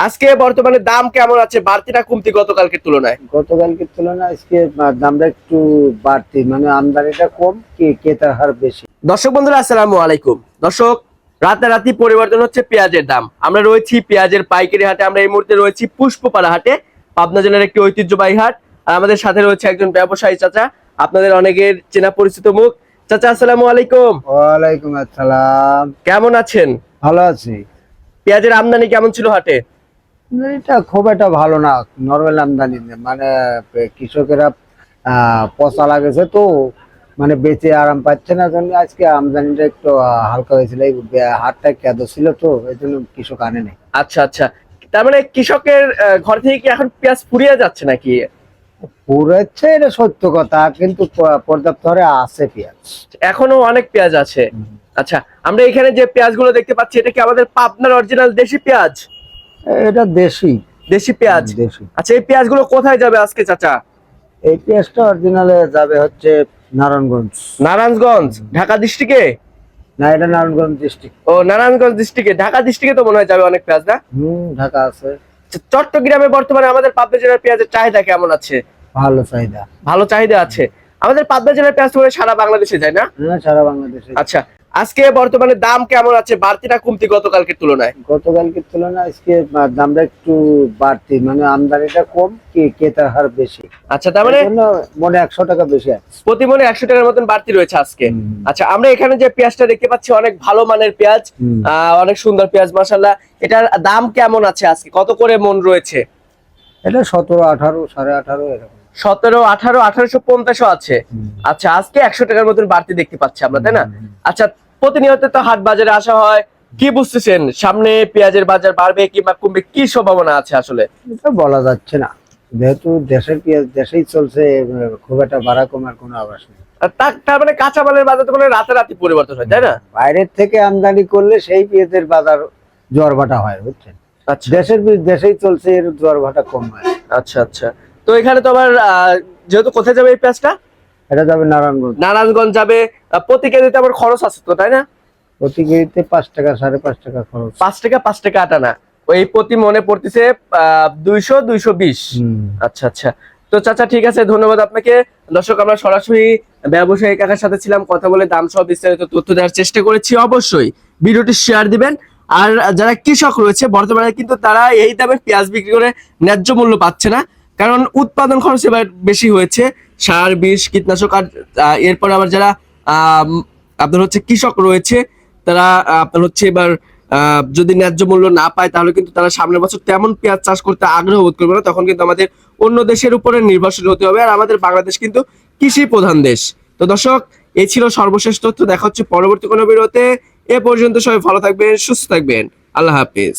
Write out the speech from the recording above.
আজকে বর্তমানে দাম কেমন আছে, বাড়তি না কমতি গতকালকের তুলনায়? গতকালকের তুলনায় আজকে দামটা একটু বাড়তি, মানে আমদানিটা কম, কি ক্রেতার হার বেশি। দর্শক বন্ধুরা আসসালামু আলাইকুম। দর্শক, রাতারাতি পরিবর্তন হচ্ছে পেঁয়াজের দাম। আমরা রয়েছি পেঁয়াজের পাইকারি হাটে। আমরা এই মুহূর্তে রয়েছি পুষ্পপাড়া হাটে, পাবনা জেলার একটি ঐতিহ্যবাহী হাট। আর আমাদের সাথে রয়েছে একজন ব্যবসায়ী চাচা, আপনাদের অনেকের চেনা পরিচিত মুখ। চাচা আসসালামু আলাইকুম। ওয়ালাইকুম আসসালাম। কেমন আছেন? ভালো আছি। পেঁয়াজের আমদানি কেমন ছিল হাটে? এটা খুব একটা ভালো না, নরমাল আমদানি না। মানে কৃষকেরা পচা লাগেছে তো, মানে বেঁচে আরাম পাচ্ছে না, জন্য আজকে আমদানিটা একটু হালকা হয়েছিল। এই হাটটা কেঁদো ছিল তো, এই জন্য কৃষক আনে নাই। আচ্ছা আচ্ছা, তার মানে কৃষকের ঘর থেকে কি এখন পেঁয়াজ ফুরিয়ে যাচ্ছে নাকি? পুরেছে, এটা সত্য কথা, কিন্তু পর্যাপ্ত হারে আছে পেঁয়াজ। এখনো অনেক পেঁয়াজ আছে। আচ্ছা, আমরা এখানে যে পেঁয়াজগুলো দেখতে পাচ্ছি, এটা কি আমাদের পাবনার অরিজিনাল দেশি পেঁয়াজ? এটা দেশি দেশি পেঁয়াজ। দেশি। আচ্ছা, এই পেঁয়াজগুলো কোথায় যাবে আজকে চাচা? এই পেঁয়াজটা অরিজিনালে যাবে হচ্ছে নারায়ণগঞ্জ। নারায়ণগঞ্জ ঢাকা ডিস্ট্রিক্টে? না, এটা নারায়ণগঞ্জ ডিস্ট্রিক্ট। ও, নারায়ণগঞ্জ ডিস্ট্রিক্টে। ঢাকা ডিস্ট্রিক্টে তো মনে হয় যাবে অনেক পেঁয়াজ, না? ঢাকা আছে। আচ্ছা, চট্টগ্রামে বর্তমানে আমাদের পাবনা জেলার পেঁয়াজের চাহিদা কেমন আছে? ভালো চাহিদা। ভালো চাহিদা আছে। আমাদের পাবনা জেলার পেঁয়াজ তো সারা বাংলাদেশে যায়, না? হ্যাঁ, সারা বাংলাদেশে। আচ্ছা, আজকে বর্তমানে দাম কেমন আছে, বাড়তি না কমতি গতকালকের তুলনায়? গতকালকের তুলনায় আজকে দামটা একটু বাড়তি, মানে আমদানিটা কম, কি ক্রেতার হার বেশি। আচ্ছা, তার মানে এই জন্য মনে 100 টাকা বেশি আছে। প্রতি মনে 100 টাকার মতন বাড়তি রয়েছে আজকে। আচ্ছা, আমরা এখানে যে পেঁয়াজটা দেখতে পাচ্ছি অনেক ভালো মানের পেঁয়াজ, অনেক সুন্দর পেঁয়াজ মাশাআল্লাহ। এটার দাম কেমন আছে আজকে, কত করে মন রয়েছে? এটা 17, 18, 18.5 এরকম। 17, 18, 1850 আছে। আচ্ছা, আজকে 100 টাকার মতন বাড়তি দেখতে পাচ্ছি আমরা, তাই না? আচ্ছা, প্রতিনিয়ত তো হাট বাজারে আসা হয়, কি বুঝতেছেন সামনে পেঁয়াজের বাজার বাড়বে কিংবা কমবে, কি সম্ভাবনা আছে আসলে? এটা বলা যাচ্ছে না, যেহেতু দেশের পেঁয়াজ দেশেই চলছে, খুব একটা বাড়া কমার কোনো আভাস নেই। আর তার মানে কাঁচামালের বাজার তো মানে রাতারাতি পরিবর্তন হয়, তাই না? বাইরের থেকে আমদানি করলে সেই পেঁয়াজের বাজার জোয়ার ভাটা হয়, বুঝছেন। আচ্ছা, দেশের বীজ দেশেই চলছে, এর জোয়ার ভাটা কম হয়। আচ্ছা আচ্ছা। তো এখানে তো আবার যেহেতু কোথায় যাবে এই পেঁয়াজটা? এটা যাবে নারায়ণগঞ্জ। নারায়ণগঞ্জ যাবে। প্রতি কেজিতে আবার খরচ আছে তো, তাই না? প্রতি কেজিতে 5 টাকা 5.5 টাকা খরচ। 5 টাকা 5 টাকা আটা না, ওই প্রতি মনে পড়তেছে 200 220। আচ্ছা আচ্ছা। তো চাচা ঠিক আছে, ধন্যবাদ আপনাকে। দর্শক, আমরা সরাসরি ব্যবসায়ী কাকার সাথে ছিলাম, কথা বলে দাম সহ বিস্তারিত তথ্য দেওয়ার চেষ্টা করেছি। অবশ্যই ভিডিওটি শেয়ার দিবেন। আর যারা কৃষক রয়েছে বর্তমানে কিন্তু তারা এই দামে পেঁয়াজ বিক্রি করে ন্যায্য মূল্য পাচ্ছে না, কারণ উৎপাদন খরচ এবার বেশি হয়েছে, সার বিষ কীটনাশক। আর এরপর আবার যারা আপনার হচ্ছে কৃষক রয়েছে, তারা আপনার হচ্ছে এবার যদি ন্যায্য মূল্য না পায়, তাহলে কিন্তু তারা সামনের বছর তেমন পেঁয়াজ চাষ করতে আগ্রহ বোধ করবে না। তখন কিন্তু আমাদের অন্য দেশের উপরে নির্ভরশীল হতে হবে, আর আমাদের বাংলাদেশ কিন্তু কৃষি প্রধান দেশ। তো দর্শক, এই ছিল সর্বশেষ তথ্য। দেখা হচ্ছে পরবর্তী কোনো ভিডিওতে। এ পর্যন্ত সবাই ভালো থাকবেন, সুস্থ থাকবেন। আল্লাহ হাফিজ।